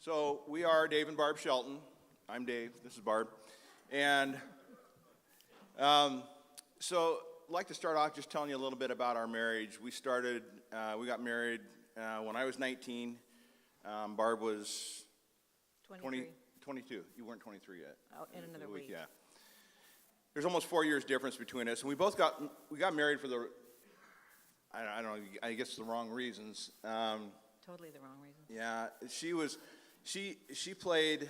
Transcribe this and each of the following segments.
So we are Dave and Barb Shelton. I'm Dave. This is Barb. And so I'd like to start off just telling you a little bit about our marriage. We got married when I was 19. Barb was 22. You weren't 23 yet. Oh, in another week. Yeah. There's almost 4 years difference between us, and we got married for I don't know, I guess the wrong reasons. Totally the wrong reasons. Yeah, she played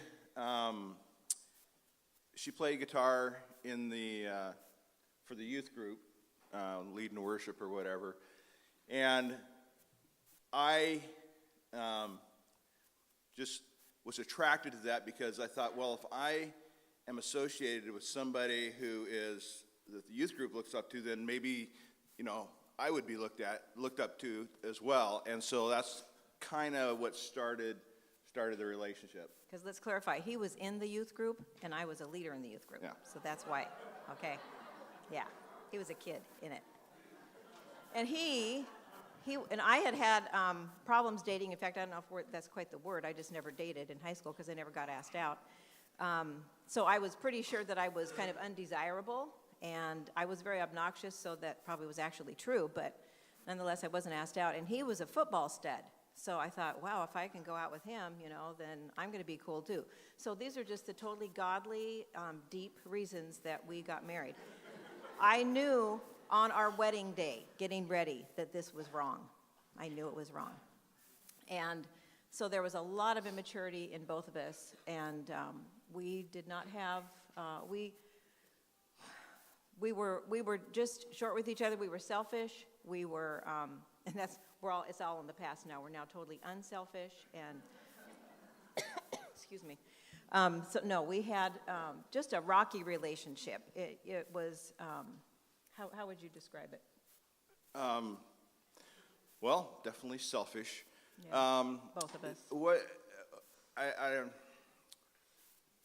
guitar for the youth group, leading worship or whatever, and I just was attracted to that because I thought, well, if I am associated with somebody that the youth group looks up to, then maybe, I would be looked up to as well. And so that's kind of what started the relationship. Because let's clarify, he was in the youth group, and I was a leader in the youth group. Yeah. So that's why, okay. Yeah, he was a kid in it. And he and I had problems dating. In fact, I don't know if that's quite the word. I just never dated in high school because I never got asked out. So I was pretty sure that I was kind of undesirable, and I was very obnoxious, so that probably was actually true, but nonetheless, I wasn't asked out. And he was a football stud. So I thought, wow, if I can go out with him, then I'm going to be cool too. So these are just the totally godly, deep reasons that we got married. I knew on our wedding day, getting ready, that this was wrong. I knew it was wrong. And so there was a lot of immaturity in both of us, and we did not have, we were just short with each other. We were selfish. We were, and it's all in the past now. We're now totally unselfish, and excuse me. So no, we had just a rocky relationship. It was, how would you describe it? Well, definitely selfish. Yeah, both of us.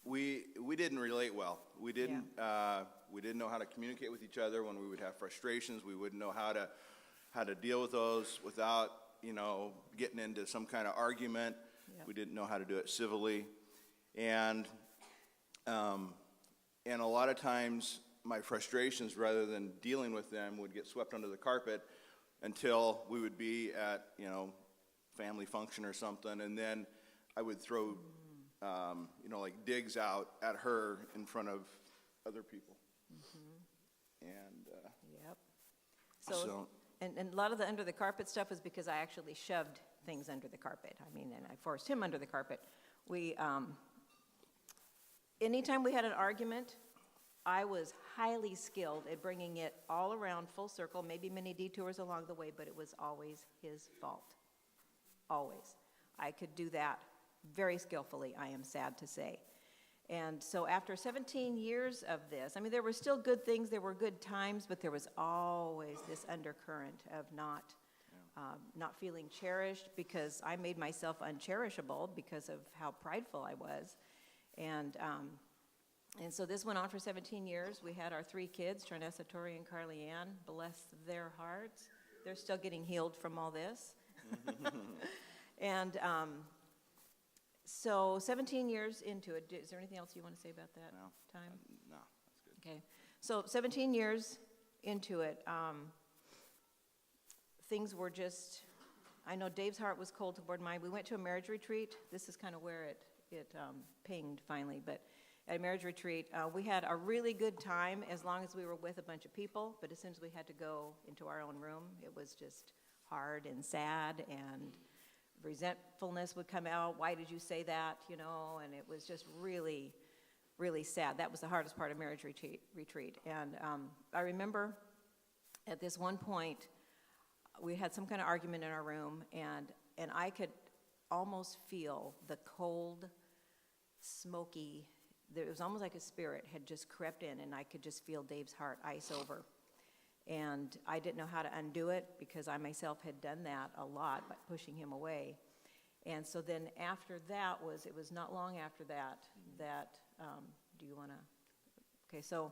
We didn't relate well. We didn't know how to communicate with each other when we would have frustrations. We wouldn't know how to deal with those without, getting into some kind of argument. Yep. We didn't know how to do it civilly. And a lot of times my frustrations, rather than dealing with them, would get swept under the carpet until we would be at, family function or something, and then I would throw, like digs out at her in front of other people. Mm-hmm. And yep. So and a lot of the under the carpet stuff was because I actually shoved things under the carpet. And I forced him under the carpet. We, anytime we had an argument, I was highly skilled at bringing it all around full circle, maybe many detours along the way, but it was always his fault. Always. I could do that very skillfully, I am sad to say. And so after 17 years of this, there were still good things, there were good times, but there was always this undercurrent of not feeling cherished, because I made myself uncherishable because of how prideful I was. And so this went on for 17 years. We had our 3 kids, Trinessa, Tori, and Carly Ann. Bless their hearts. They're still getting healed from all this. And so 17 years into it, is there anything else you want to say about that time? No, that's good. Okay. So 17 years into it, things were just, I know Dave's heart was cold toward mine. We went to a marriage retreat. This is kind of where it pinged finally, but at a marriage retreat, we had a really good time as long as we were with a bunch of people, but as soon as we had to go into our own room, it was just hard and sad, and resentfulness would come out. Why did you say that? And it was just really, really sad. That was the hardest part of marriage retreat. And I remember at this one point, we had some kind of argument in our room, and I could almost feel the cold, smoky, it was almost like a spirit had just crept in, and I could just feel Dave's heart ice over. And I didn't know how to undo it because I myself had done that a lot by pushing him away. And so then after that it was not long after that, do you want to, okay, so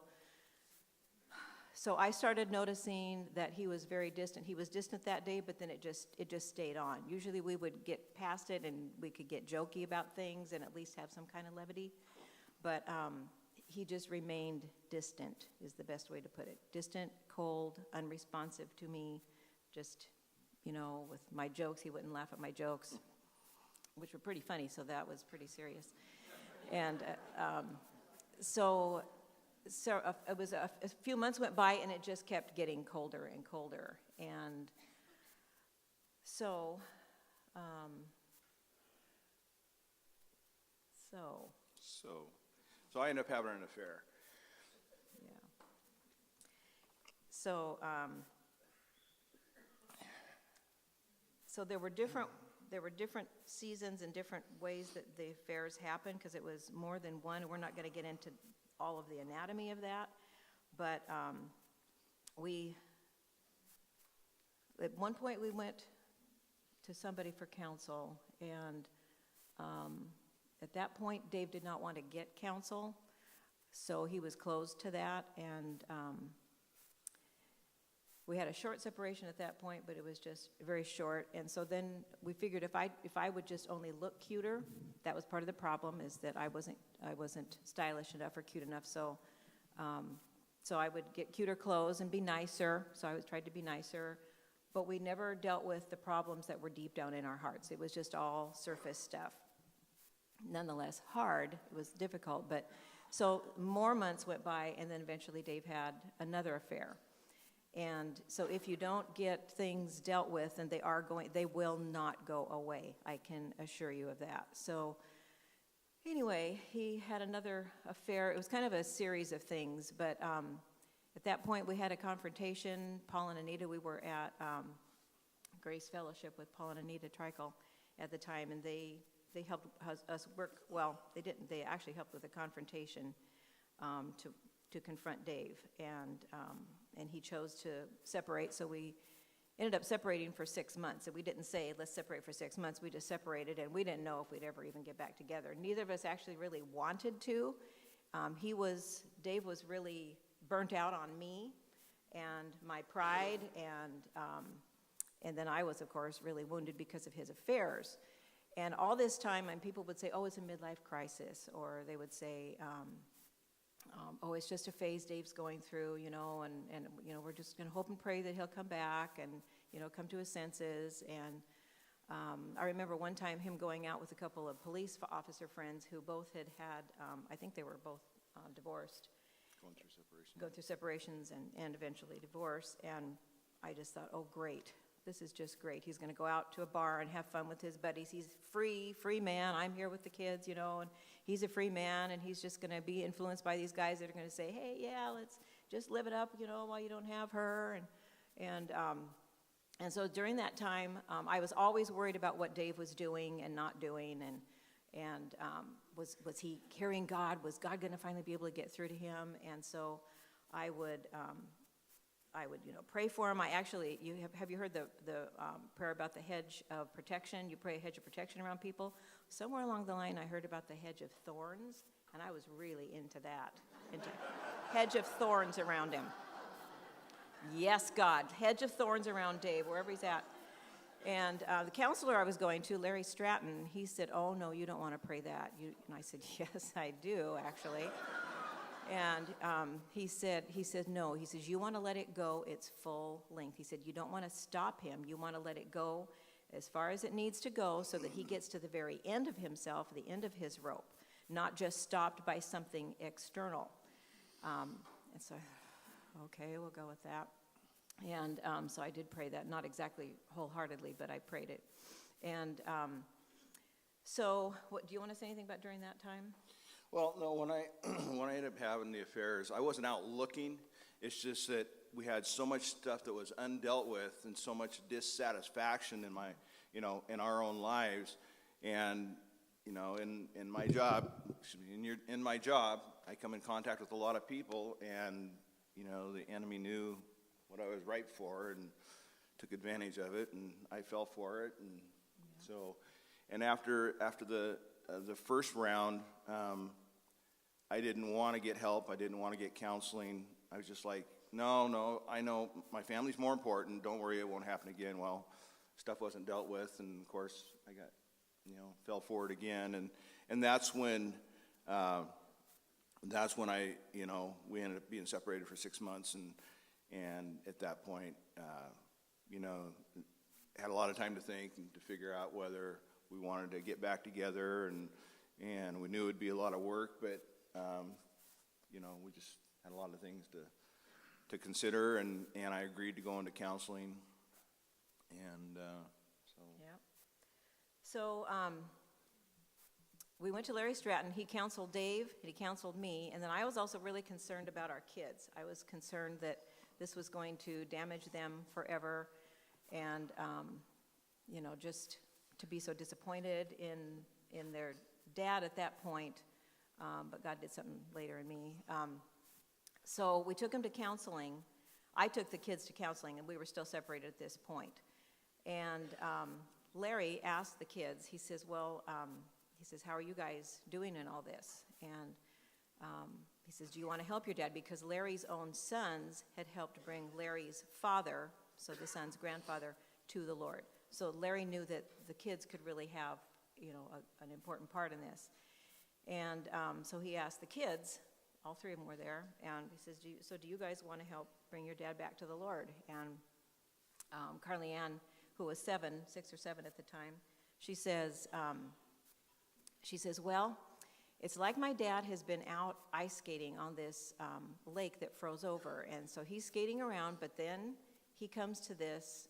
So I started noticing that he was very distant. He was distant that day, but then it just stayed on. Usually we would get past it and we could get jokey about things and at least have some kind of levity. But he just remained distant, is the best way to put it. Distant, cold, unresponsive to me. Just, with my jokes, he wouldn't laugh at my jokes, which were pretty funny, so that was pretty serious. And so it was a few months went by, and it just kept getting colder and colder. And so I ended up having an affair. Yeah. So there were different seasons and different ways that the affairs happened, because it was more than one. We're not going to get into all of the anatomy of that, but at one point we went to somebody for counsel, and at that point Dave did not want to get counsel, so he was closed to that, and we had a short separation at that point, but it was just very short. And so then we figured if I would just only look cuter, that was part of the problem, is that I wasn't stylish enough or cute enough. So I would get cuter clothes and be nicer. So I tried to be nicer, but we never dealt with the problems that were deep down in our hearts. It was just all surface stuff. Nonetheless, hard. It was difficult, but so more months went by, and then eventually Dave had another affair. And so if you don't get things dealt with, and they will not go away. I can assure you of that. So anyway, he had another affair. It was kind of a series of things, but at that point we had a confrontation. Paul and Anita, we were at Grace Fellowship with Paul and Anita Trikel at the time, and they helped us work. Well, they didn't. They actually helped with a confrontation to confront Dave, and he chose to separate, so we ended up separating for 6 months. And we didn't say, let's separate for 6 months. We just separated, and we didn't know if we'd ever even get back together. Neither of us actually really wanted to. Dave was really burnt out on me and my pride, and then I was, of course, really wounded because of his affairs. And all this time, and people would say, oh, it's a midlife crisis, or they would say, oh, it's just a phase Dave's going through, and we're just going to hope and pray that he'll come back and, come to his senses. And I remember one time him going out with a couple of police officer friends who both had I think they were both divorced. Go through separations and eventually divorce. And I just thought, oh, great. This is just great. He's going to go out to a bar and have fun with his buddies. He's free man. I'm here with the kids, and he's a free man, and he's just going to be influenced by these guys that are going to say, hey, yeah, let's just live it up, while you don't have her. And so during that time, I was always worried about what Dave was doing and not doing, and was he carrying God? Was God going to finally be able to get through to him? And so I would pray for him. Have you heard the prayer about the hedge of protection? You pray a hedge of protection around people. Somewhere along the line, I heard about the hedge of thorns, and I was really into that. Hedge of thorns around him. Yes, God, hedge of thorns around Dave, wherever he's at. And the counselor I was going to, Larry Stratton, he said, oh, no, you don't want to pray that. And I said, yes, I do, actually. And he said, no. He says, you want to let it go its full length. He said, you don't want to stop him. You want to let it go as far as it needs to go so that he gets to the very end of himself, the end of his rope, not just stopped by something external. And so, okay, we'll go with that. And so I did pray that, not exactly wholeheartedly, but I prayed it. And so do you want to say anything about during that time? Well, no, when I ended up having the affairs, I wasn't out looking. It's just that we had so much stuff that was undealt with and so much dissatisfaction in our own lives. And, in my job, in my job, I come in contact with a lot of people, and, the enemy knew what I was ripe for and took advantage of it, and I fell for it. And so, and after the first round, I didn't want to get help. I didn't want to get counseling. I was just like, no, I know my family's more important. Don't worry, it won't happen again. Well, stuff wasn't dealt with, and of course, I got, fell for it again, and that's when I, we ended up being separated for 6 months, and at that point, had a lot of time to think and to figure out whether we wanted to get back together, and we knew it'd be a lot of work, but we just had a lot of things to consider, and I agreed to go into counseling, and so. Yeah. So we went to Larry Stratton. He counseled Dave, and he counseled me, and then I was also really concerned about our kids. I was concerned that this was going to damage them forever, and just to be so disappointed in their dad at that point, but God did something later in me. So we took him to counseling. I took the kids to counseling, and we were still separated at this point. And Larry asked the kids, he says, how are you guys doing in all this? And he says, do you want to help your dad? Because Larry's own sons had helped bring Larry's father, so the son's grandfather, to the Lord. So Larry knew that the kids could really have, an important part in this. And so he asked the kids, all three of them were there, and he says, do you guys want to help bring your dad back to the Lord? And Carly Ann, who was 6 or 7 at the time, she says, well, it's like my dad has been out ice skating on this lake that froze over, and so he's skating around, but then he comes to this,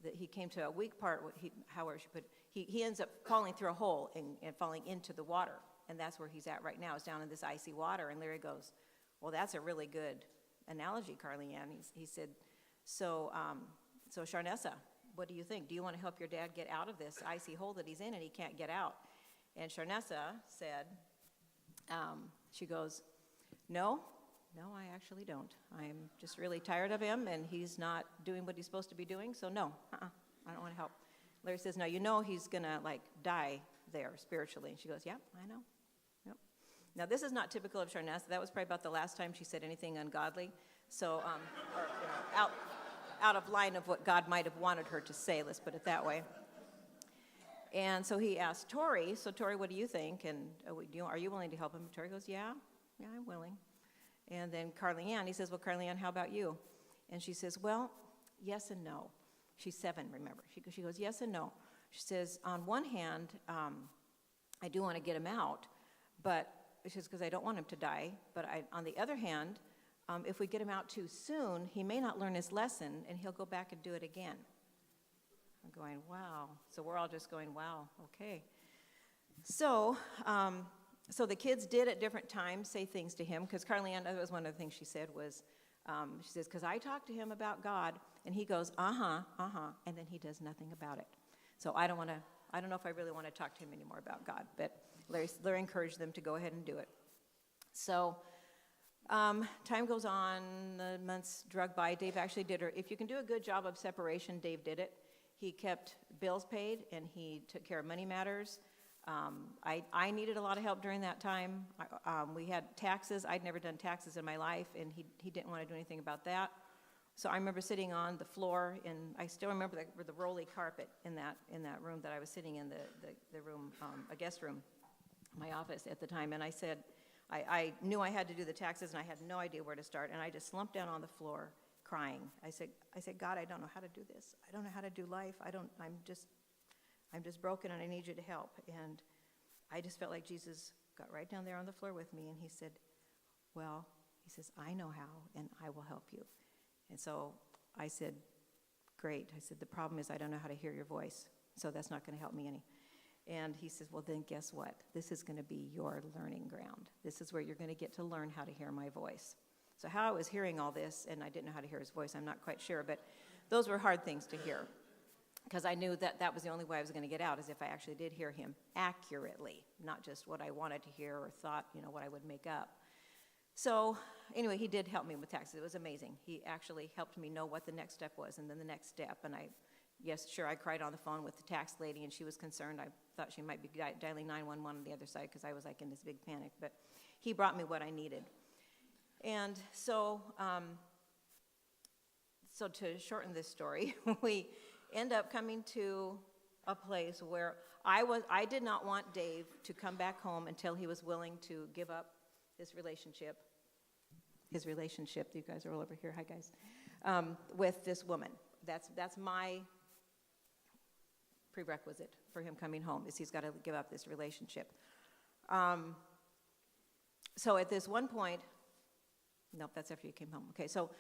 that he came to a weak part, he ends up falling through a hole and falling into the water, and that's where he's at right now, is down in this icy water. And Larry goes, well, that's a really good analogy, Carly Ann. He said, so Sharnessa, what do you think? Do you want to help your dad get out of this icy hole that he's in and he can't get out? And Sharnessa said, she goes, no, I actually don't. I'm just really tired of him, and he's not doing what he's supposed to be doing, so no, I don't want to help. Larry says, no, he's going to, die there spiritually. And she goes, yeah, I know. Yep. Now, this is not typical of Sharnessa. That was probably about the last time she said anything ungodly, so, out of line of what God might have wanted her to say, let's put it that way. And so he asked Tori, so Tori, what do you think? And are you willing to help him? Tori goes, yeah, I'm willing. And then Carly Ann, he says, well, Carly Ann, how about you? And she says, well, yes and no. She's 7, remember. She goes, yes and no. She says, on one hand, I do want to get him out, but she says, because I don't want him to die. But on the other hand, if we get him out too soon, he may not learn his lesson, and he'll go back and do it again. I'm going, wow. So we're all just going, wow, okay. So the kids did at different times say things to him, because Carly Ann, that was one of the things she said was, she says, because I talked to him about God, and he goes, and then he does nothing about it. So I don't know if I really want to talk to him anymore about God, but Larry encouraged them to go ahead and do it. So time goes on, the months drug by. Dave actually did her. If you can do a good job of separation, Dave did it. He kept bills paid, and he took care of money matters. I needed a lot of help during that time. We had taxes. I'd never done taxes in my life, and he didn't want to do anything about that. So I remember sitting on the floor, and I still remember the rolly carpet in that room that I was sitting in, the room, a guest room, my office at the time. And I said, I knew I had to do the taxes, and I had no idea where to start. And I just slumped down on the floor, crying. I said, God, I don't know how to do this. I don't know how to do life. I'm just broken, and I need you to help. And I just felt like Jesus got right down there on the floor with me, and he said, I know how, and I will help you. And so I said, great. I said, the problem is I don't know how to hear your voice, so that's not going to help me any. And he says, well, then guess what? This is going to be your learning ground. This is where you're going to get to learn how to hear my voice. So how I was hearing all this, and I didn't know how to hear his voice, I'm not quite sure, but those were hard things to hear, because I knew that was the only way I was going to get out, is if I actually did hear him accurately, not just what I wanted to hear or thought, what I would make up. So anyway, he did help me with taxes. It was amazing. He actually helped me know what the next step was, and then the next step. And I cried on the phone with the tax lady, and she was concerned. I thought she might be dialing 911 on the other side, because I was in this big panic. But he brought me what I needed. And so So to shorten this story, we end up coming to a place where I did not want Dave to come back home until he was willing to give up his relationship. You guys are all over here, hi guys, with this woman. That's my prerequisite for him coming home, is he's got to give up this relationship. So at this one point, nope, that's after you came home. Okay, so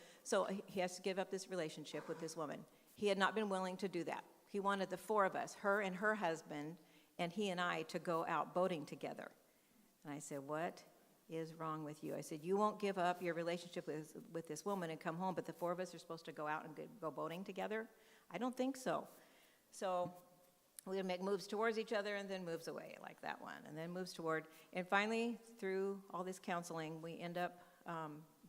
he has to give up this relationship with this woman. He had not been willing to do that. He wanted the four of us, her and her husband, and he and I, to go out boating together. And I said, what is wrong with you? I said, you won't give up your relationship with this woman and come home, but the four of us are supposed to go out and go boating together? I don't think so. So we would make moves towards each other and then moves away, like that one, and then moves toward. And finally, through all this counseling, we end up,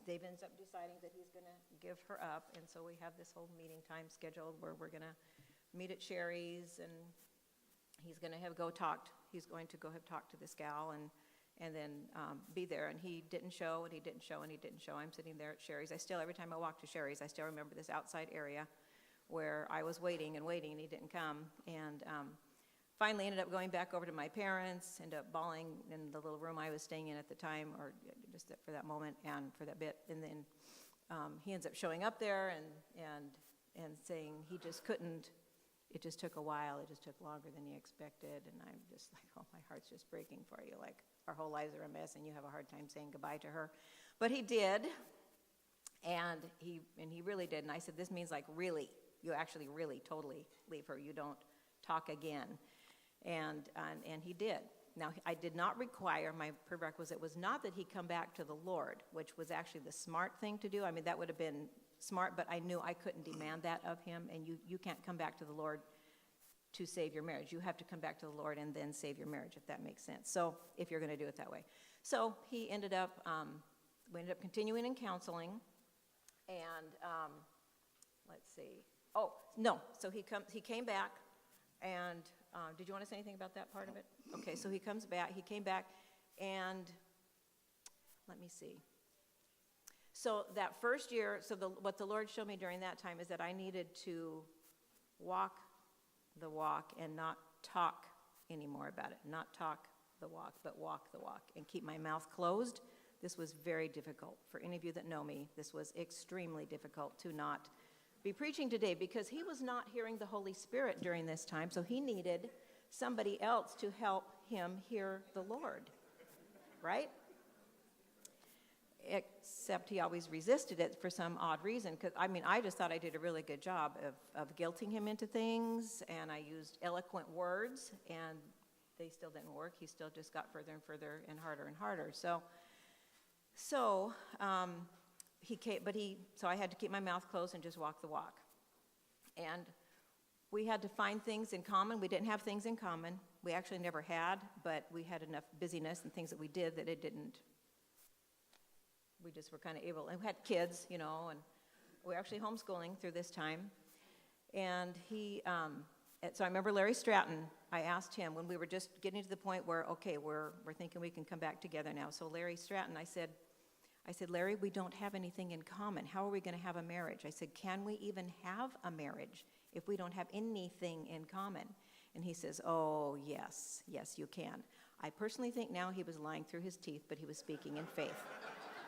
Dave ends up deciding that he's going to give her up. And so we have this whole meeting time scheduled where we're going to meet at Sherry's, and he's going to go talk to this gal and then be there. And he didn't show, and he didn't show, and he didn't show. I'm sitting there at Sherry's. Every time I walk to Sherry's, I still remember this outside area where I was waiting, and he didn't come. And finally ended up going back over to my parents, ended up bawling in the little room I was staying in at the time, or just for that moment and for that bit. And then he ends up showing up there and saying he just couldn't. It just took a while. It just took longer than he expected. And I'm just like, oh, my heart's just breaking for you. Like, our whole lives are a mess, and you have a hard time saying goodbye to her. But he did, and he really did. And I said, this means, like, really, you actually really totally leave her. You don't talk again. And he did. Now, I did not require, my prerequisite was not that he come back to the Lord, which was actually the smart thing to do. I mean, that would have been smart, but I knew I couldn't demand that of him, and you can't come back to the Lord to save your marriage. You have to come back to the Lord and then save your marriage, if that makes sense. So, if you're going to do it that way. So, we ended up continuing in counseling, and let's see. Oh, no, so he came back, and did you want to say anything about that part of it? Okay, so he came back, and let me see. So that first year, what the Lord showed me during that time is that I needed to walk the walk and not talk anymore about it. Not talk the walk, but walk the walk, and keep my mouth closed. This was very difficult. For any of you that know me, this was extremely difficult to not be preaching today, because he was not hearing the Holy Spirit during this time, so he needed somebody else to help him hear the Lord, right? Except he always resisted it for some odd reason, because, I just thought I did a really good job of guilting him into things, and I used eloquent words, and they still didn't work. He still just got further and further and harder. So I had to keep my mouth closed and just walk the walk. And we had to find things in common. We didn't have things in common. We actually never had, but we had enough busyness and things that we did that it didn't. We just were kind of able, and we had kids, and we were actually homeschooling through this time. And so I remember Larry Stratton, I asked him when we were just getting to the point where, okay, we're thinking we can come back together now. So Larry Stratton, I said, Larry, we don't have anything in common. How are we going to have a marriage? I said, can we even have a marriage if we don't have anything in common? And he says, oh, yes, you can. I personally think now he was lying through his teeth, but he was speaking in faith.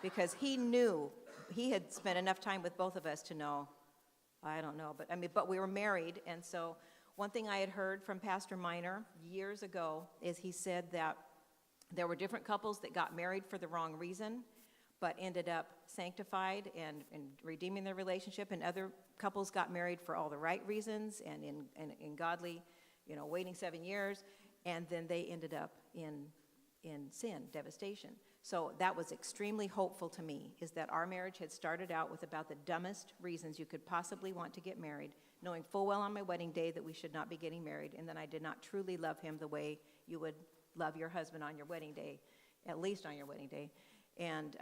Because he knew, he had spent enough time with both of us to know, I don't know, but we were married. And so one thing I had heard from Pastor Miner years ago is he said that there were different couples that got married for the wrong reason, but ended up sanctified and redeeming their relationship, and other couples got married for all the right reasons and in godly, waiting 7 years, and then they ended up in sin, devastation. So that was extremely hopeful to me, is that our marriage had started out with about the dumbest reasons you could possibly want to get married, knowing full well on my wedding day that we should not be getting married, and that I did not truly love him the way you would love your husband on your wedding day, at least on your wedding day. And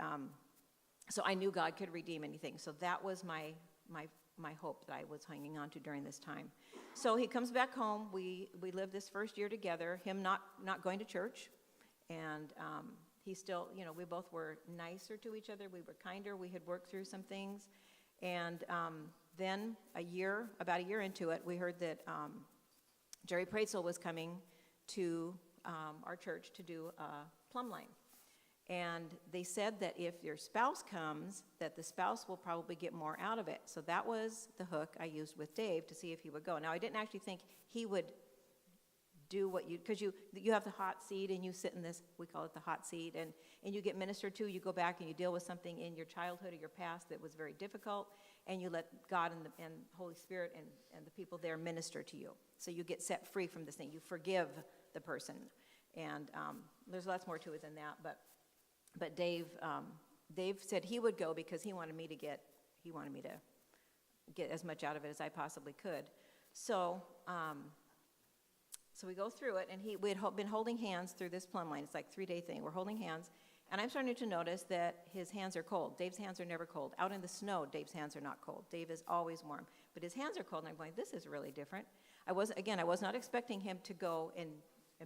so I knew God could redeem anything. So that was my hope that I was hanging on to during this time. So he comes back home. We lived this first year together, him not going to church, and he still, we both were nicer to each other. We were kinder. We had worked through some things. And then about a year into it, we heard that Jerry Praetzel was coming to our church to do a plumb line. And they said that if your spouse comes, that the spouse will probably get more out of it. So that was the hook I used with Dave to see if he would go. Now, I didn't actually think he would do what because you have the hot seat and you sit in this, we call it the hot seat, and you get ministered to. You go back and you deal with something in your childhood or your past that was very difficult, and you let God and Holy Spirit and the people there minister to you. So you get set free from this thing. You forgive the person. And there's lots more to it than that, but Dave said he would go because he wanted me to get as much out of it as I possibly could. So we go through it, and we had been holding hands through this plumb line. It's like a 3-day thing. We're holding hands, and I'm starting to notice that his hands are cold. Dave's hands are never cold. Out in the snow, Dave's hands are not cold. Dave is always warm, but his hands are cold, and I'm going, this is really different. I was not expecting him to go and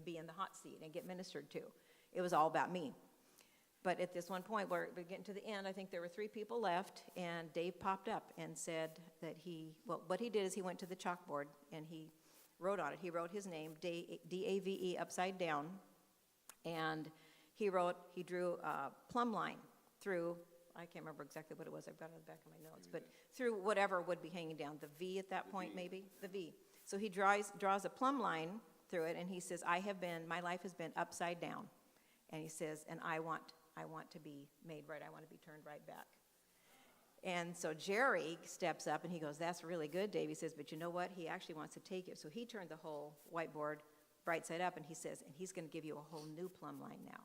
be in the hot seat and get ministered to. It was all about me. But at this one point, we're getting to the end, I think there were 3 people left, and Dave popped up and said that what he did is he went to the chalkboard, and he wrote on it. He wrote his name, D-A-V-E, upside down, and he drew a plumb line through, I can't remember exactly what it was, I've got it on the back of my notes, but through whatever would be hanging down, the V at that point maybe, the V. So he draws a plumb line through it, and he says, my life has been upside down. And he says, and I want to be made right. I want to be turned right back. And so Jerry steps up, and he goes, that's really good, Dave. He says, but you know what? He actually wants to take it. So he turned the whole whiteboard right side up, and he says, and he's going to give you a whole new plumb line now.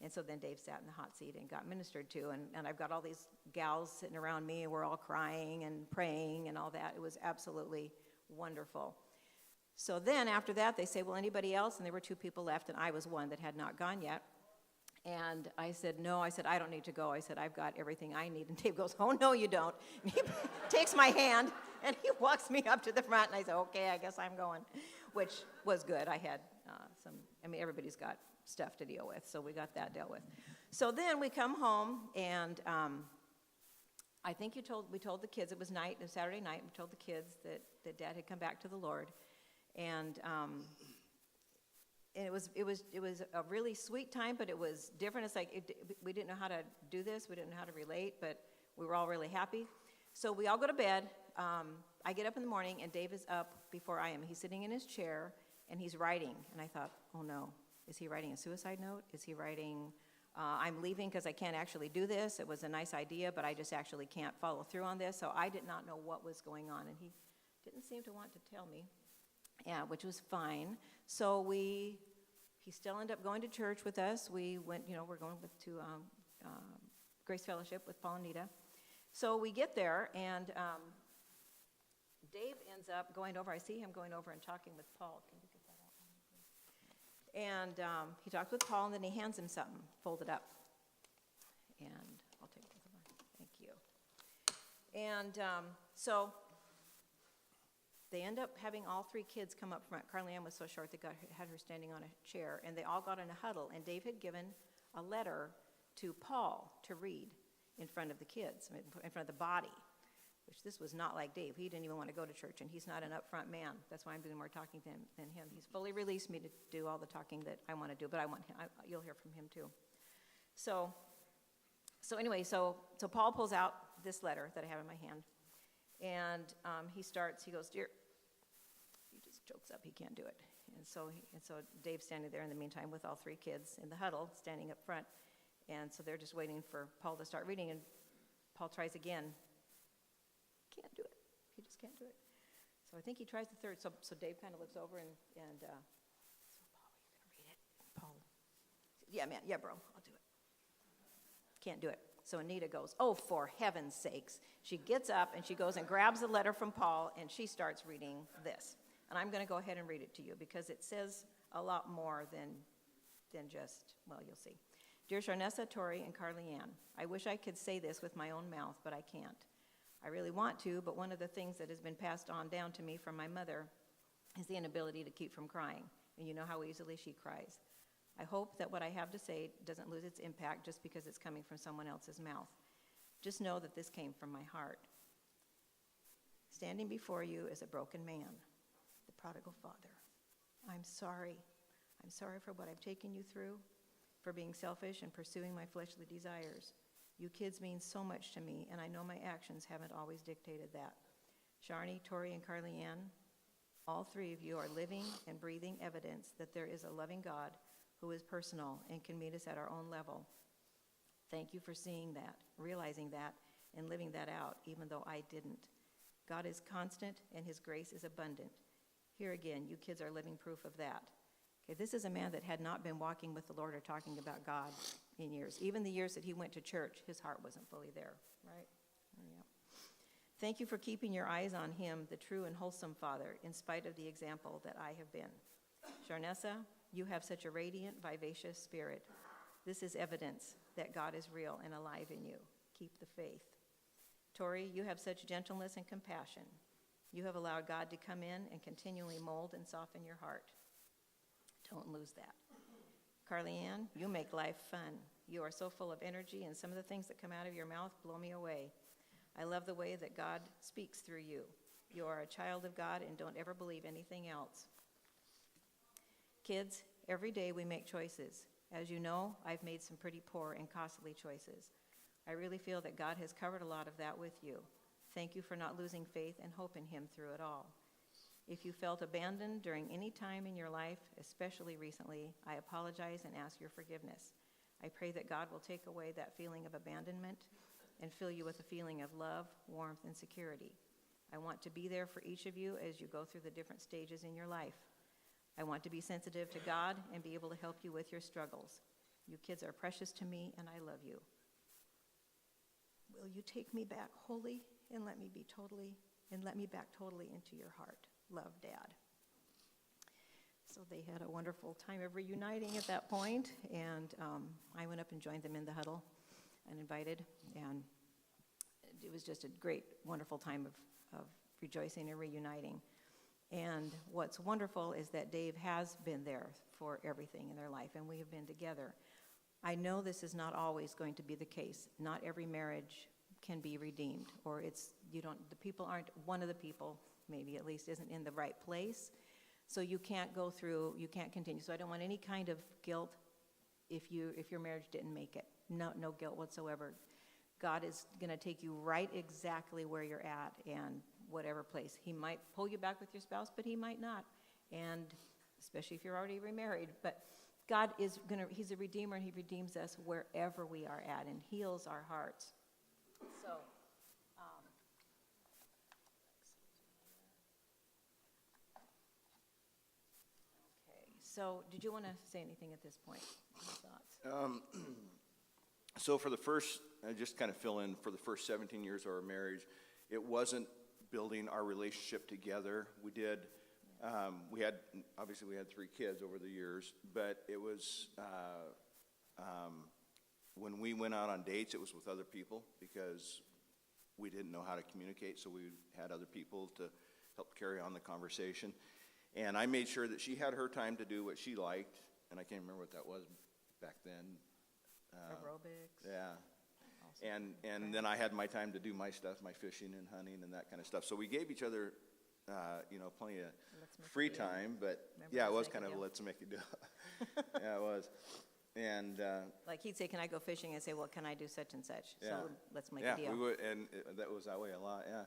And so then Dave sat in the hot seat and got ministered to, and I've got all these gals sitting around me, and we're all crying and praying and all that. It was absolutely wonderful. So then after that, they say, well, anybody else? And there were 2 people left, and I was one that had not gone yet. And I said, no, I don't need to go. I said, I've got everything I need. And Dave goes, oh, no, you don't. And he takes my hand, and he walks me up to the front, and I said, okay, I guess I'm going, which was good. I had everybody's got stuff to deal with, so we got that dealt with. So then we come home, and I think we told the kids, it was Saturday night, we told the kids that Dad had come back to the Lord. And it was a really sweet time, but it was different. It's like we didn't know how to do this. We didn't know how to relate, but we were all really happy. So we all go to bed. I get up in the morning, and Dave is up before I am. He's sitting in his chair, and he's writing. And I thought, oh, no. Is he writing a suicide note? Is he writing, I'm leaving because I can't actually do this? It was a nice idea, but I just actually can't follow through on this. So I did not know what was going on, and he didn't seem to want to tell me. Yeah, which was fine. So he still ended up going to church with us. We went, we're going to Grace Fellowship with Paul and Nita. So we get there, and Dave ends up going over. I see him going over and talking with Paul. Can you get that out? And he talks with Paul, and then he hands him something folded up. And I'll take this one. Thank you. And so they end up having all 3 kids come up front. Carly Ann was so short they had her standing on a chair, and they all got in a huddle, and Dave had given a letter to Paul to read in front of the kids, in front of the body, which this was not like Dave. He didn't even want to go to church, and he's not an upfront man. That's why I'm doing more talking than him. He's fully released me to do all the talking that I want to do, but you'll hear from him too. So anyway, so Paul pulls out this letter that I have in my hand. And he goes, dear, he just chokes up, he can't do it. And so Dave's standing there in the meantime with all 3 kids in the huddle, standing up front. And so they're just waiting for Paul to start reading, and Paul tries again. Can't do it. He just can't do it. So I think he tries the 3rd. So Dave kind of looks over and so, Paul, are you going to read it? Paul, yeah, man, yeah, bro, I'll do it. Can't do it. So Anita goes, oh, for heaven's sakes. She gets up, and she goes and grabs a letter from Paul, and she starts reading this. And I'm going to go ahead and read it to you, because it says a lot more than just, well, you'll see. Dear Sharnessa, Tori, and Carly Ann, I wish I could say this with my own mouth, but I can't. I really want to, but one of the things that has been passed on down to me from my mother is the inability to keep from crying. And you know how easily she cries. I hope that what I have to say doesn't lose its impact just because it's coming from someone else's mouth. Just know that this came from my heart. standing before you as a broken man, the prodigal father. I'm sorry. I'm sorry for what I've taken you through, for being selfish and pursuing my fleshly desires. You kids mean so much to me, and I know my actions haven't always dictated that. Sharni, Tori, and Carly Ann, all three of you are living and breathing evidence that there is a loving God who is personal and can meet us at our own level. Thank you for seeing that, realizing that, and living that out, even though I didn't. God is constant, and his grace is abundant. Here again, you kids are living proof of that. Okay, this is a man that had not been walking with the Lord or talking about God in years. Even the years that he went to church, his heart wasn't fully there, right? Yeah. Thank you for keeping your eyes on him, the true and wholesome Father, in spite of the example that I have been. Sharnessa, you have such a radiant, vivacious spirit. This is evidence that God is real and alive in you. Keep the faith. Tori, you have such gentleness and compassion. You have allowed God to come in and continually mold and soften your heart. Don't lose that. Carly Ann, you make life fun. You are so full of energy, and some of the things that come out of your mouth blow me away. I love the way that God speaks through you. You are a child of God, and don't ever believe anything else. Kids, every day we make choices. As you know, I've made some pretty poor and costly choices. I really feel that God has covered a lot of that with you. Thank you for not losing faith and hope in him through it all. If you felt abandoned during any time in your life, especially recently, I apologize and ask your forgiveness. I pray that God will take away that feeling of abandonment and fill you with a feeling of love, warmth, and security. I want to be there for each of you as you go through the different stages in your life. I want to be sensitive to God and be able to help you with your struggles. You kids are precious to me, and I love you. Will you take me back wholly and let me back totally into your heart? Love, Dad. So they had a wonderful time of reuniting at that point, and I went up and joined them in the huddle and invited, and it was just a great, wonderful time of rejoicing and reuniting. And what's wonderful is that Dave has been there for everything in their life, and we have been together. I know this is not always going to be the case. Not every marriage can be redeemed, or the people aren't, one of the people maybe at least isn't in the right place, so you can't continue. So I don't want any kind of guilt if your marriage didn't make it. No guilt whatsoever. God is going to take you right exactly where you're at and whatever place. He might pull you back with your spouse, but he might not, and especially if you're already remarried. But God he's a redeemer, and he redeems us wherever we are at and heals our hearts. So, okay. So, did you want to say anything at this point? Any thoughts? So for the first, just kind of fill in, for the first 17 years of our marriage, it wasn't building our relationship together. We had 3 kids over the years, but it was, when we went out on dates, it was with other people because we didn't know how to communicate, so we had other people to help carry on the conversation. And I made sure that she had her time to do what she liked, and I can't remember what that was back then. Aerobics. Yeah. And then I had my time to do my stuff, my fishing and hunting and that kind of stuff. So we gave each other, plenty of free time, but it was kind of a let's make a deal. Yeah, it was. And like he'd say, "Can I go fishing?" I'd say, "Well, can I do such and such?" Yeah. So let's make a deal. Yeah, we would, and that was that way a lot. Yeah.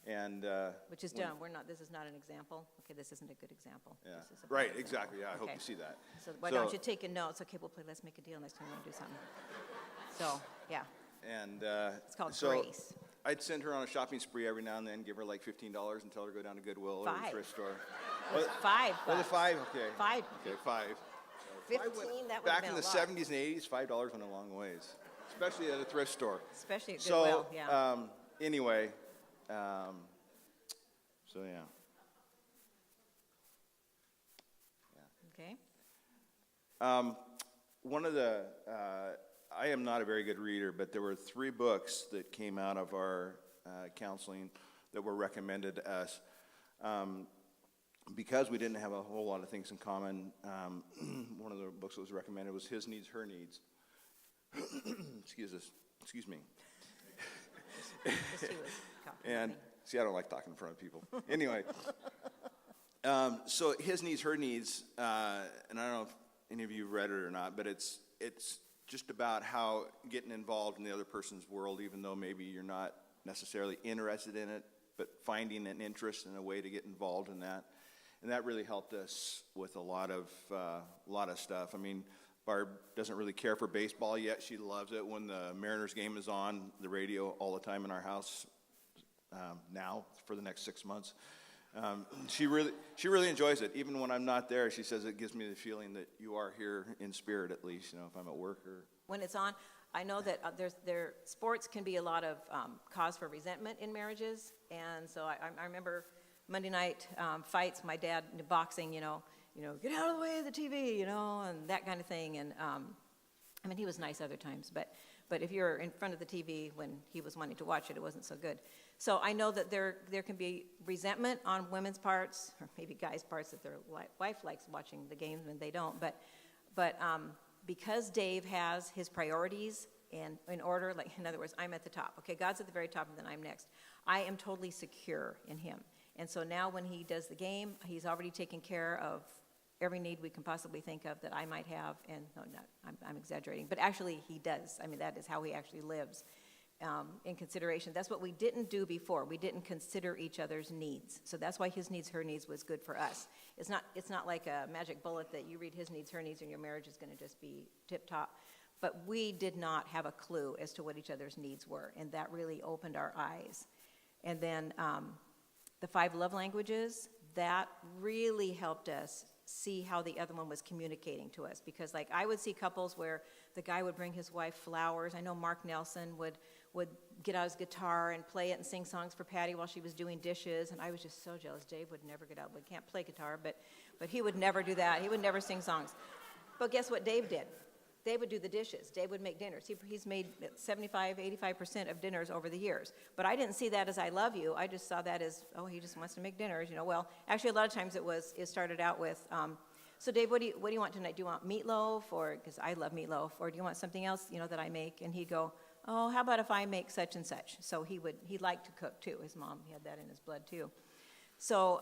And which is done. This is not an example. Okay, this isn't a good example. Yeah. This is a bad Right. example. Exactly. Yeah. I hope Okay. you see that. So why don't you take a note? Okay, we'll play Let's Make a Deal next time we want to do something. So, yeah. And It's called so grace. I'd send her on a shopping spree every now and then, give her like $15 and tell her to go down to Goodwill or the 5. thrift store. It's $5. Was it 5? Okay. 5. Okay, 5. 15, that would Back have in been the a lot. 70s and 80s, $5 went a long ways, especially at a thrift store. Especially at Goodwill, So, yeah. anyway, so yeah. Okay. One of the, I am not a very good reader, but there were 3 books that came out of our counseling that were recommended to us. Because we didn't have a whole lot of things in common, one of the books that was recommended was His Needs, Her Needs. Excuse me. Just he was talking And to me. See, I don't like talking in front of people. Anyway, so his needs, her needs, and I don't know if any of you read it or not, but it's just about how getting involved in the other person's world, even though maybe you're not necessarily interested in it, but finding an interest and a way to get involved in that. And that really helped us with a lot of stuff. I mean, Barb doesn't really care for baseball yet. She loves it when the Mariners game is on the radio all the time in our house now for the next 6 months. She really enjoys it. Even when I'm not there, she says it gives me the feeling that you are here in spirit, at least, if I'm at work or. When it's on, I know that sports can be a lot of cause for resentment in marriages, and so I remember Monday night fights. My dad, boxing, get out of the way of the TV, and that kind of thing. And I mean, he was nice other times, but if you're in front of the TV when he was wanting to watch it, it wasn't so good. So I know that there can be resentment on women's parts, or maybe guys' parts, that their wife likes watching the games and they don't. But because Dave has his priorities in order, like in other words, I'm at the top. Okay, God's at the very top, and then I'm next. I am totally secure in Him, and so now when He does the game, He's already taken care of every need we can possibly think of that I might have. And no, I'm exaggerating, but actually He does. I mean, that is how He actually lives. In consideration. That's what we didn't do before. We didn't consider each other's needs. So that's why his needs, her needs was good for us. It's not like a magic bullet that you read his needs, her needs, and your marriage is going to just be tip-top. But we did not have a clue as to what each other's needs were, and that really opened our eyes. And then the 5 love languages, that really helped us see how the other one was communicating to us. Because like I would see couples where the guy would bring his wife flowers. I know Mark Nelson would get out his guitar and play it and sing songs for Patty while she was doing dishes, and I was just so jealous. Dave would never get out. We can't play guitar, but he would never do that. He would never sing songs. But guess what Dave did? Dave would do the dishes. Dave would make dinners. He's made 75% of dinners over the years. But I didn't see that as I love you. I just saw that as, oh, he just wants to make dinners. Well, actually, a lot of times it started out with, so Dave, what do you want tonight? Do you want meatloaf? Or, because I love meatloaf. Or do you want something else, that I make? And he'd go, oh, how about if I make such and such? So he liked to cook too. His mom, he had that in his blood too. So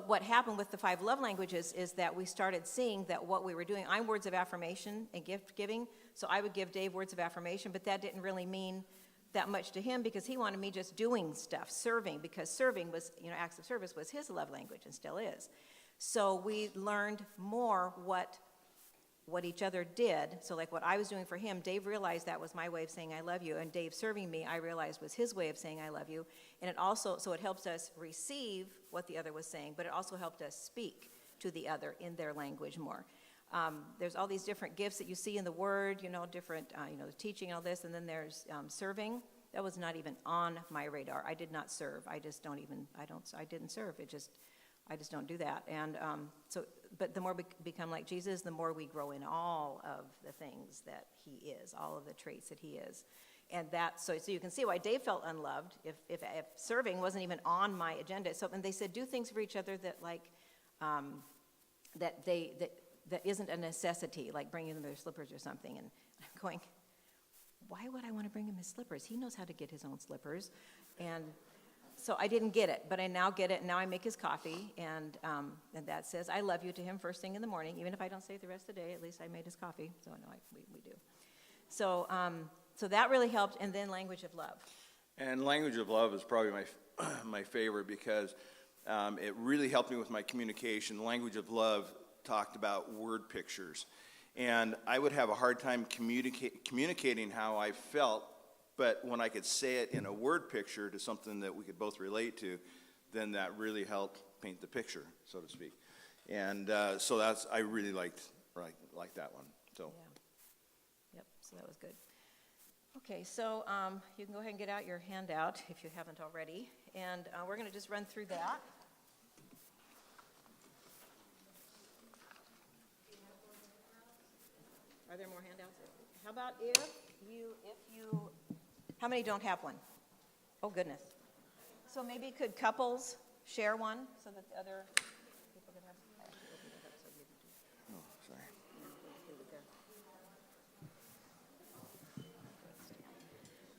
what happened with the 5 love languages is that we started seeing that what we were doing, I'm words of affirmation and gift giving, so I would give Dave words of affirmation, but that didn't really mean that much to him because he wanted me just doing stuff, serving, because serving was, acts of service was his love language and still is. So we learned more what each other did. So like what I was doing for him, Dave realized that was my way of saying I love you, and Dave serving me, I realized was his way of saying I love you. And it also, so it helps us receive what the other was saying, but it also helped us speak to the other in their language more. There's all these different gifts that you see in the Word, different, the teaching and all this, and then there's serving. That was not even on my radar. I did not serve. I didn't serve. I just don't do that. And but the more we become like Jesus, the more we grow in all of the things that He is, all of the traits that He is. And that, so you can see why Dave felt unloved if serving wasn't even on my agenda. So, and they said, do things for each other that that isn't a necessity, like bringing them their slippers or something. And I'm going, why would I want to bring him his slippers? He knows how to get his own slippers. And so I didn't get it, but I now get it, and now I make his coffee, and that says I love you to him first thing in the morning. Even if I don't say it the rest of the day, at least I made his coffee. So no, we do. So so that really helped, and then language of love. And language of love is probably my favorite because it really helped me with my communication. Language of love talked about word pictures, and I would have a hard time communicating how I felt. But when I could say it in a word picture to something that we could both relate to, then that really helped paint the picture, so to speak. And so I really liked that one. So. Yeah. Yep. So that was good. Okay. So you can go ahead and get out your handout if you haven't already, and we're going to just run through that. Are there more handouts? How about if you. How many don't have one? Oh, goodness. So maybe could couples share one so that the other people can have? I actually opened it up so you can do it. Oh, sorry.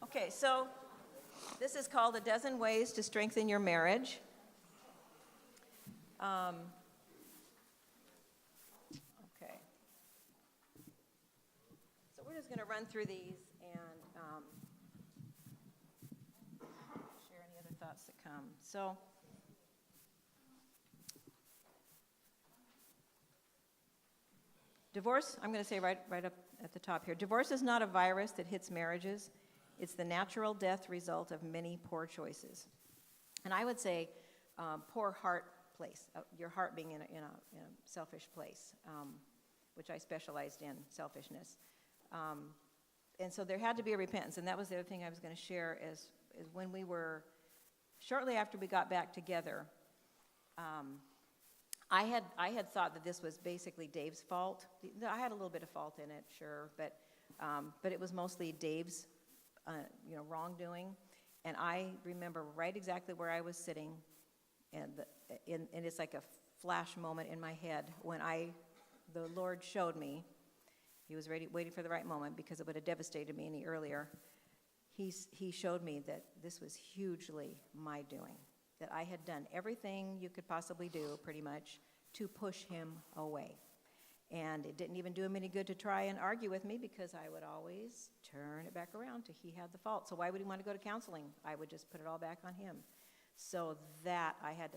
Okay, so This is called A Dozen Ways to Strengthen Your Marriage. Okay. So we're just going to run through these and share any other thoughts that come. So, divorce, I'm going to say right up at the top here. Divorce is not a virus that hits marriages. It's the natural death result of many poor choices. And I would say poor heart place, your heart being in a selfish place, which I specialized in, selfishness. And so there had to be a repentance, and that was the other thing I was going to share is when we were, shortly after we got back together, I had thought that this was basically Dave's fault. I had a little bit of fault in it, sure, but it was mostly Dave's wrongdoing. And I remember right exactly where I was sitting, and it's like a flash moment in my head when the Lord showed me. He was waiting for the right moment because it would have devastated me any earlier. He showed me that this was hugely my doing, that I had done everything you could possibly do, pretty much, to push him away. And it didn't even do him any good to try and argue with me because I would always turn it back around to he had the fault. So why would he want to go to counseling? I would just put it all back on him. So that I had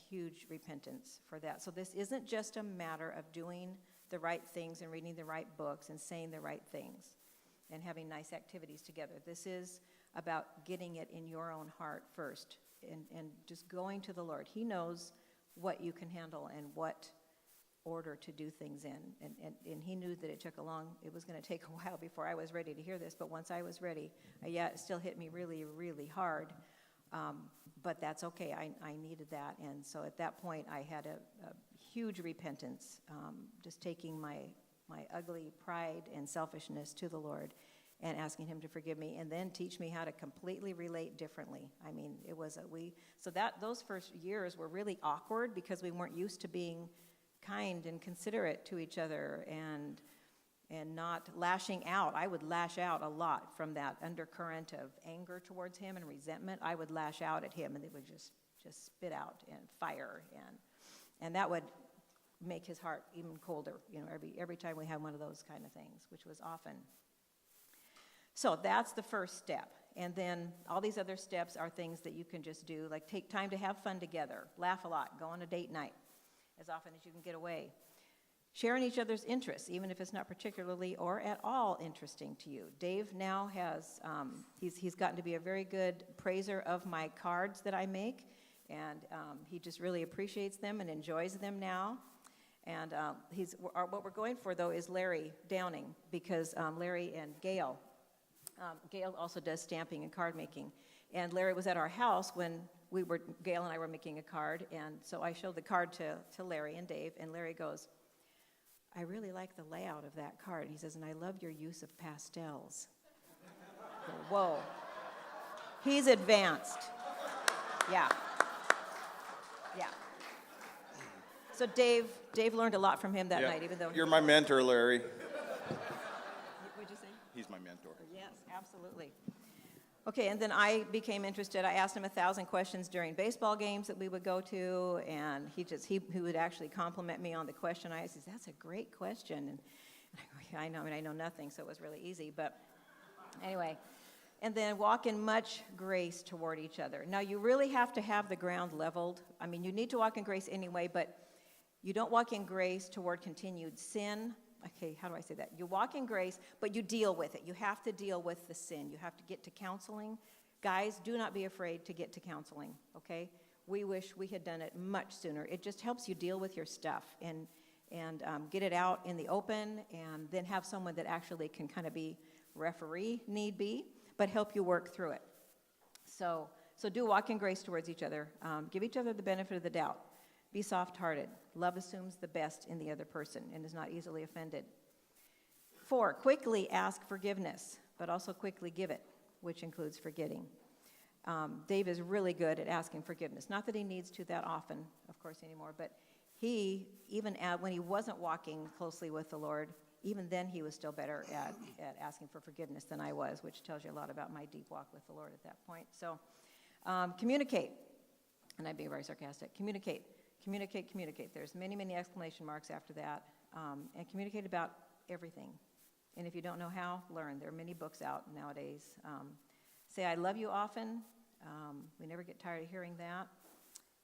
huge repentance for that. So this isn't just a matter of doing the right things and reading the right books and saying the right things and having nice activities together. This is about getting it in your own heart first and just going to the Lord. He knows what you can handle and what order to do things in. And he knew that it was going to take a while before I was ready to hear this, but once I was ready, it still hit me really, really hard. But that's okay. I needed that. And so at that point, I had a huge repentance, just taking my ugly pride and selfishness to the Lord and asking him to forgive me and then teach me how to completely relate differently. I mean, it was those first years were really awkward because we weren't used to being kind and considerate to each other and not lashing out. I would lash out a lot from that undercurrent of anger towards him and resentment. I would lash out at him and they would just spit out and fire and that would make his heart even colder, every time we had one of those kind of things, which was often. So that's the first step. And then all these other steps are things that you can just do, like take time to have fun together, laugh a lot, go on a date night as often as you can get away. Sharing each other's interests, even if it's not particularly or at all interesting to you. Dave now has, he's gotten to be a very good praiser of my cards that I make, and he just really appreciates them and enjoys them now. And what we're going for, though, is Larry Downing, because Larry and Gail also does stamping and card making. And Larry was at our house when Gail and I were making a card, and so I showed the card to Larry and Dave, and Larry goes, I really like the layout of that card. And he says, and I love your use of pastels. I go, whoa. He's advanced. Yeah. So Dave learned a lot from him that night, even though... You're my mentor, Larry. What'd you say? He's my mentor. Yes, absolutely. Okay, and then I became interested. I asked him 1,000 questions during baseball games that we would go to, and he would actually compliment me on the question I asked. He says, that's a great question. And I go, yeah, I know, I know nothing, so it was really easy. But anyway, and then walk in much grace toward each other. Now, you really have to have the ground leveled. I mean, you need to walk in grace anyway, but you don't walk in grace toward continued sin. Okay, how do I say that? You walk in grace, but you deal with it. You have to deal with the sin. You have to get to counseling. Guys, do not be afraid to get to counseling, okay? We wish we had done it much sooner. It just helps you deal with your stuff and get it out in the open and then have someone that actually can kind of be referee, need be, but help you work through it. So do walk in grace towards each other. Give each other the benefit of the doubt. Be soft-hearted. Love assumes the best in the other person and is not easily offended. 4, quickly ask forgiveness, but also quickly give it, which includes forgetting. Dave is really good at asking forgiveness. Not that he needs to that often, of course, anymore, but he, even when he wasn't walking closely with the Lord, even then he was still better at asking for forgiveness than I was, which tells you a lot about my deep walk with the Lord at that point. So communicate, and I'm being very sarcastic. Communicate. There's many, many exclamation marks after that, and communicate about everything. And if you don't know how, learn. There are many books out nowadays. Say I love you often. We never get tired of hearing that.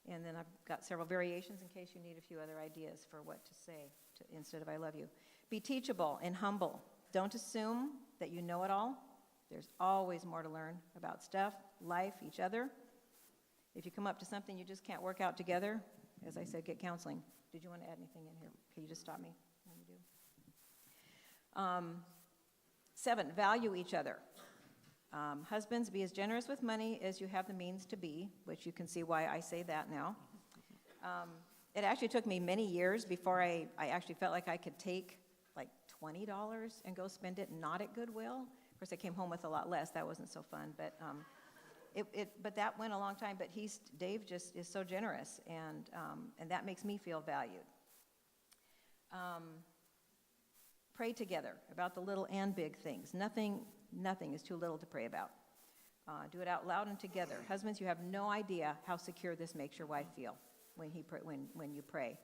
And then I've got several variations in case you need a few other ideas for what to say instead of I love you. Be teachable and humble. Don't assume that you know it all. There's always more to learn about stuff, life, each other. If you come up to something you just can't work out together, as I said, get counseling. Did you want to add anything in here? Can you just stop me when you do? 7, value each other. Husbands, be as generous with money as you have the means to be, which you can see why I say that now. It actually took me many years before I actually felt like I could take like $20 and go spend it not at Goodwill. Of course, I came home with a lot less. That wasn't so fun, but but that went a long time. But Dave just is so generous, and that makes me feel valued. Pray together about the little and big things. Nothing is too little to pray about. Do it out loud and together. Husbands, you have no idea how secure this makes your wife feel when you pray.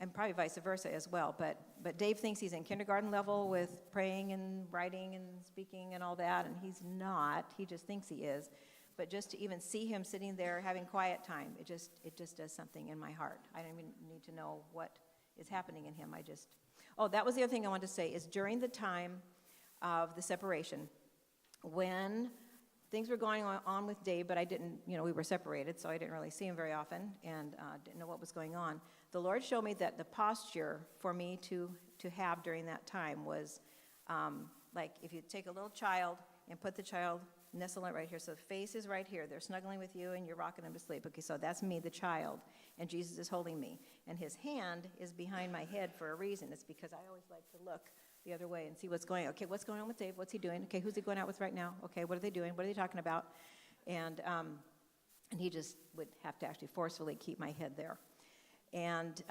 And probably vice versa as well. But Dave thinks he's in kindergarten level with praying and writing and speaking and all that, and he's not. He just thinks he is. But just to even see him sitting there having quiet time, it just does something in my heart. I don't even need to know what is happening in him. That was the other thing I wanted to say, is during the time of the separation, when things were going on with Dave, but I didn't, we were separated, so I didn't really see him very often and didn't know what was going on. The Lord showed me that the posture for me to have during that time was like if you take a little child and put the child, nestle it right here. So the face is right here. They're snuggling with you and you're rocking them to sleep. Okay, so that's me, the child, and Jesus is holding me. And his hand is behind my head for a reason. It's because I always like to look the other way and see what's going on. Okay, what's going on with Dave? What's he doing? Okay, who's he going out with right now? Okay, what are they doing? What are they talking about? And he just would have to actually forcefully keep my head there. And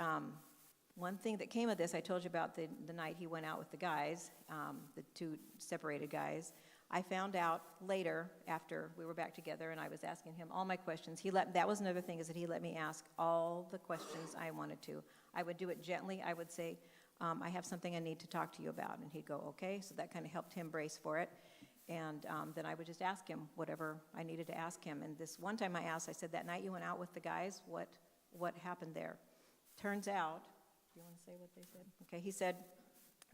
one thing that came of this, I told you about the night he went out with the guys, the 2 separated guys. I found out later, after we were back together, and I was asking him all my questions. That was another thing, is that he let me ask all the questions I wanted to. I would do it gently. I would say, I have something I need to talk to you about. And he'd go, okay. So that kind of helped him brace for it. And then I would just ask him whatever I needed to ask him. And this one time I said, that night you went out with the guys, what happened there? Turns out, do you want to say what they said? Okay, he said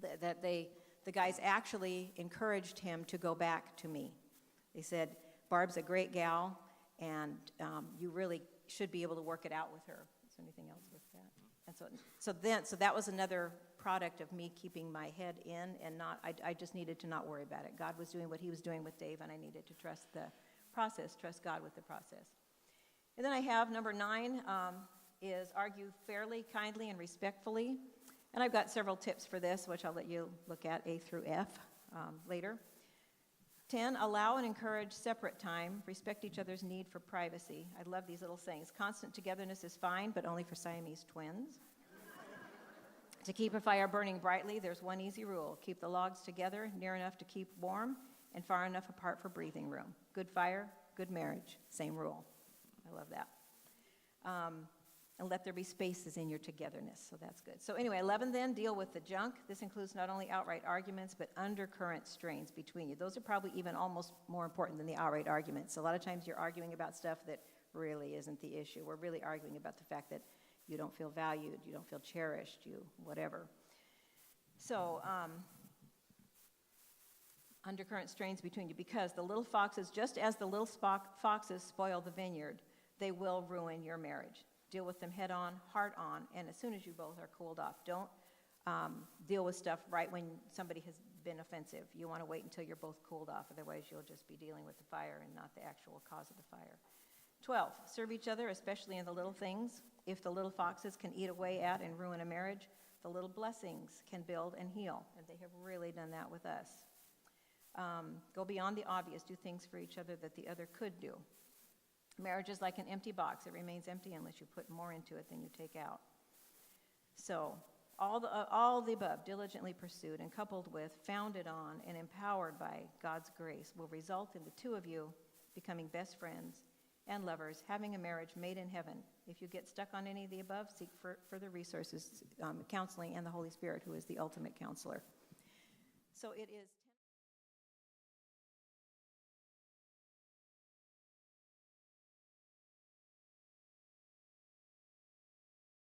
that the guys actually encouraged him to go back to me. They said, Barb's a great gal, and you really should be able to work it out with her. Is there anything else with that? And so that was another product of me keeping my head in and I just needed to not worry about it. God was doing what he was doing with Dave, and I needed to trust the process, trust God with the process. And then I have number 9 is argue fairly, kindly, and respectfully. And I've got several tips for this, which I'll let you look at, A through F, later. 10, allow and encourage separate time. Respect each other's need for privacy. I love these little sayings. Constant togetherness is fine, but only for Siamese twins. To keep a fire burning brightly, there's one easy rule. Keep the logs together, near enough to keep warm, and far enough apart for breathing room. Good fire, good marriage. Same rule. I love that. And let there be spaces in your togetherness, so that's good. So anyway, 11 then, deal with the junk. This includes not only outright arguments, but undercurrent strains between you. Those are probably even almost more important than the outright arguments. A lot of times you're arguing about stuff that really isn't the issue. We're really arguing about the fact that you don't feel valued, you don't feel cherished, whatever. So, undercurrent strains between you, because the little foxes, just as the little foxes spoil the vineyard, they will ruin your marriage. Deal with them head on, heart on, and as soon as you both are cooled off. Don't deal with stuff right when somebody has been offensive. You want to wait until you're both cooled off, otherwise you'll just be dealing with the fire and not the actual cause of the fire. 12, serve each other, especially in the little things. If the little foxes can eat away at and ruin a marriage, the little blessings can build and heal, and they have really done that with us. Go beyond the obvious. Do things for each other that the other could do. Marriage is like an empty box. It remains empty unless you put more into it than you take out. So all the above, diligently pursued and coupled with, founded on, and empowered by God's grace, will result in the two of you becoming best friends and lovers, having a marriage made in heaven. If you get stuck on any of the above, seek further resources, counseling, and the Holy Spirit, who is the ultimate counselor. So it is.